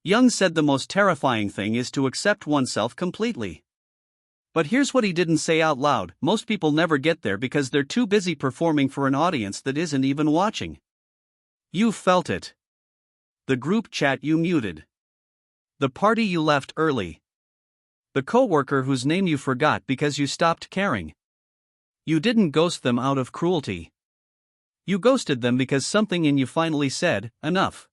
Jung said the most terrifying thing is to accept oneself completely. But here's what he didn't say out loud: most people never get there because they're too busy performing for an audience that isn't even watching. You felt it. The group chat you muted. The party you left early. The coworker whose name you forgot because you stopped caring. You didn't ghost them out of cruelty. You ghosted them because something in you finally said, enough.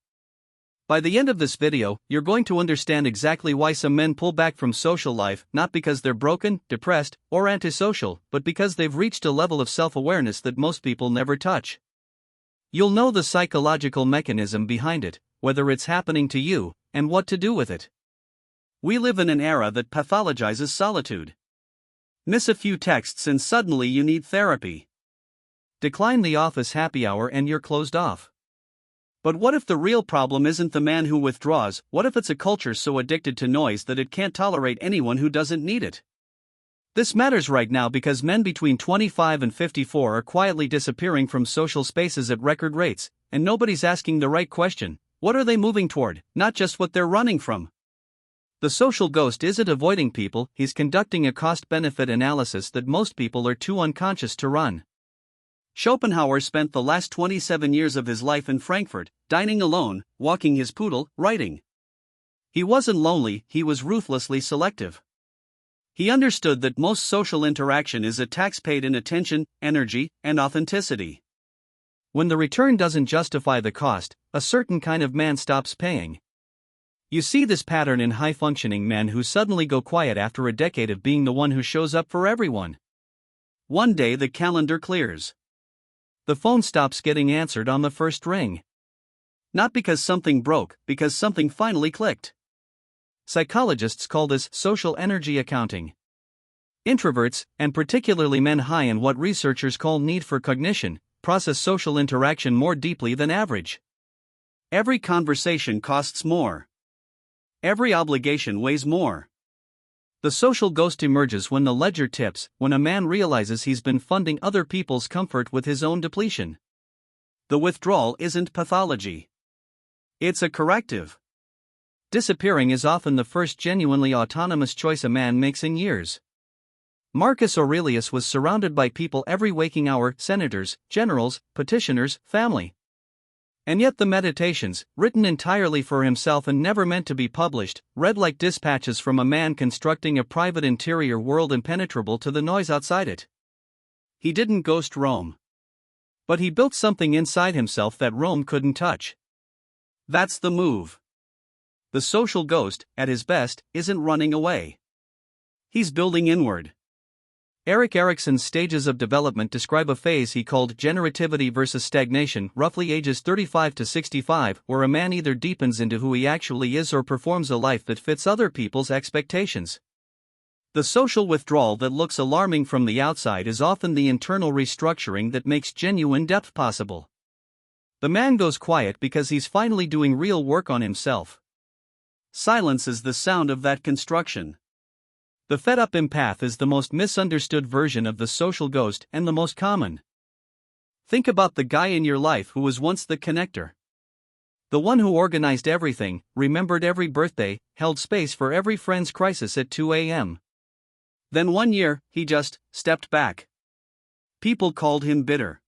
By the end of this video, you're going to understand exactly why some men pull back from social life, not because they're broken, depressed, or antisocial, but because they've reached a level of self-awareness that most people never touch. You'll know the psychological mechanism behind it, whether it's happening to you, and what to do with it. We live in an era that pathologizes solitude. Miss a few texts and suddenly you need therapy. Decline the office happy hour and you're closed off. But what if the real problem isn't the man who withdraws? What if it's a culture so addicted to noise that it can't tolerate anyone who doesn't need it? This matters right now because men between 25 and 54 are quietly disappearing from social spaces at record rates, and nobody's asking the right question: what are they moving toward, not just what they're running from? The social ghost isn't avoiding people, he's conducting a cost-benefit analysis that most people are too unconscious to run. Schopenhauer spent the last 27 years of his life in Frankfurt, dining alone, walking his poodle, writing. He wasn't lonely, he was ruthlessly selective. He understood that most social interaction is a tax paid in attention, energy, and authenticity. When the return doesn't justify the cost, a certain kind of man stops paying. You see this pattern in high-functioning men who suddenly go quiet after a decade of being the one who shows up for everyone. One day the calendar clears. The phone stops getting answered on the first ring. Not because something broke, because something finally clicked. Psychologists call this social energy accounting. Introverts, and particularly men high in what researchers call need for cognition, process social interaction more deeply than average. Every conversation costs more. Every obligation weighs more. The social ghost emerges when the ledger tips, when a man realizes he's been funding other people's comfort with his own depletion. The withdrawal isn't pathology. It's a corrective. Disappearing is often the first genuinely autonomous choice a man makes in years. Marcus Aurelius was surrounded by people every waking hour: senators, generals, petitioners, family. And yet the Meditations, written entirely for himself and never meant to be published, read like dispatches from a man constructing a private interior world impenetrable to the noise outside it. He didn't ghost Rome. But he built something inside himself that Rome couldn't touch. That's the move. The social ghost, at his best, isn't running away. He's building inward. Erik Erikson's stages of development describe a phase he called generativity versus stagnation, roughly ages 35 to 65, where a man either deepens into who he actually is or performs a life that fits other people's expectations. The social withdrawal that looks alarming from the outside is often the internal restructuring that makes genuine depth possible. The man goes quiet because he's finally doing real work on himself. Silence is the sound of that construction. The fed-up empath is the most misunderstood version of the social ghost and the most common. Think about the guy in your life who was once the connector. The one who organized everything, remembered every birthday, held space for every friend's crisis at 2 a.m. Then one year, he just stepped back. People called him bitter.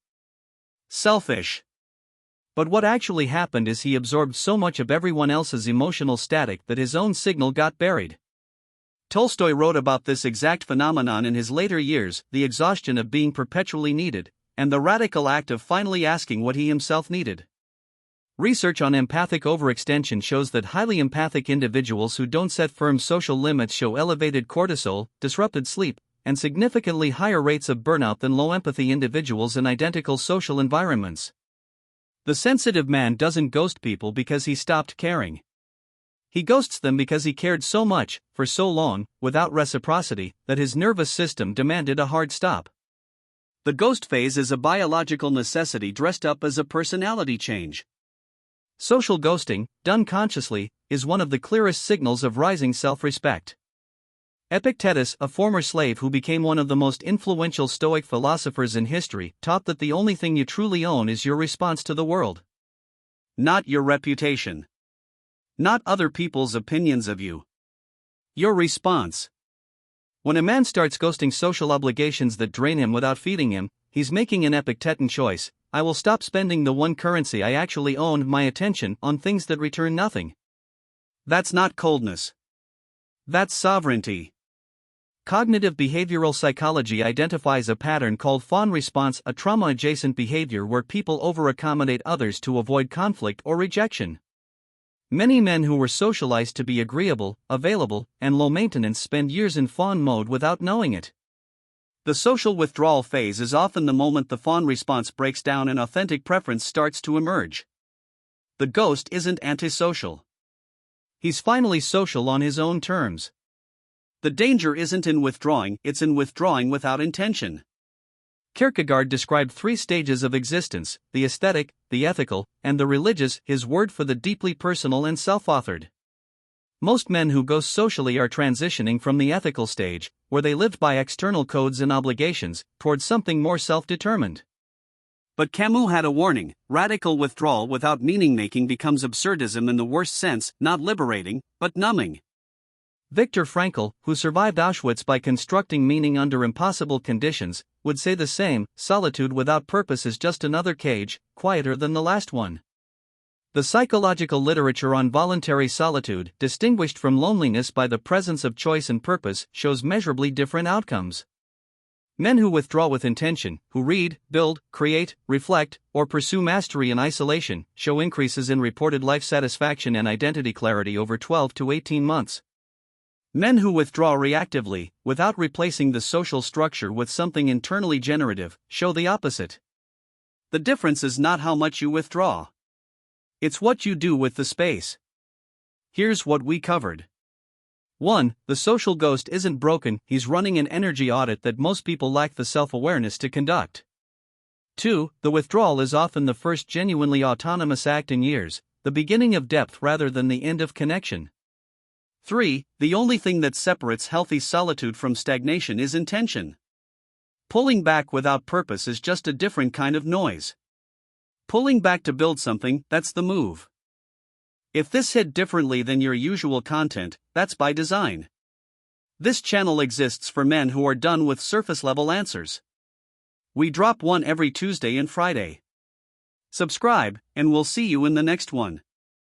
Selfish. But what actually happened is he absorbed so much of everyone else's emotional static that his own signal got buried. Tolstoy wrote about this exact phenomenon in his later years: the exhaustion of being perpetually needed, and the radical act of finally asking what he himself needed. Research on empathic overextension shows that highly empathic individuals who don't set firm social limits show elevated cortisol, disrupted sleep, and significantly higher rates of burnout than low-empathy individuals in identical social environments. The sensitive man doesn't ghost people because he stopped caring. He ghosts them because he cared so much, for so long, without reciprocity, that his nervous system demanded a hard stop. The ghost phase is a biological necessity dressed up as a personality change. Social ghosting, done consciously, is one of the clearest signals of rising self-respect. Epictetus, a former slave who became one of the most influential Stoic philosophers in history, taught that the only thing you truly own is your response to the world. Not your reputation. not other people's opinions of you. Your response. When a man starts ghosting social obligations that drain him without feeding him, he's making an Epictetan choice. I will stop spending the one currency I actually own, my attention, on things that return nothing. That's not coldness. That's sovereignty. Cognitive behavioral psychology identifies a pattern called fawn response, a trauma-adjacent behavior where people over-accommodate others to avoid conflict or rejection. Many men who were socialized to be agreeable, available, and low-maintenance spend years in fawn mode without knowing it. The social withdrawal phase is often the moment the fawn response breaks down and authentic preference starts to emerge. The ghost isn't antisocial. He's finally social on his own terms. The danger isn't in withdrawing, it's in withdrawing without intention. Kierkegaard described 3 stages of existence: the aesthetic, the ethical, and the religious, his word for the deeply personal and self-authored. Most men who ghost socially are transitioning from the ethical stage, where they lived by external codes and obligations, towards something more self-determined. But Camus had a warning: radical withdrawal without meaning-making becomes absurdism in the worst sense, not liberating, but numbing. Viktor Frankl, who survived Auschwitz by constructing meaning under impossible conditions, would say the same: solitude without purpose is just another cage, quieter than the last one. The psychological literature on voluntary solitude, distinguished from loneliness by the presence of choice and purpose, shows measurably different outcomes. Men who withdraw with intention, who read, build, create, reflect, or pursue mastery in isolation, show increases in reported life satisfaction and identity clarity over 12 to 18 months. Men who withdraw reactively, without replacing the social structure with something internally generative, show the opposite. The difference is not how much you withdraw. It's what you do with the space. Here's what we covered. 1. The social ghost isn't broken, he's running an energy audit that most people lack the self-awareness to conduct. 2. The withdrawal is often the first genuinely autonomous act in years, the beginning of depth rather than the end of connection. 3. The only thing that separates healthy solitude from stagnation is intention. Pulling back without purpose is just a different kind of noise. Pulling back to build something, that's the move. If this hit differently than your usual content, that's by design. This channel exists for men who are done with surface-level answers. We drop one every Tuesday and Friday. Subscribe, and we'll see you in the next one.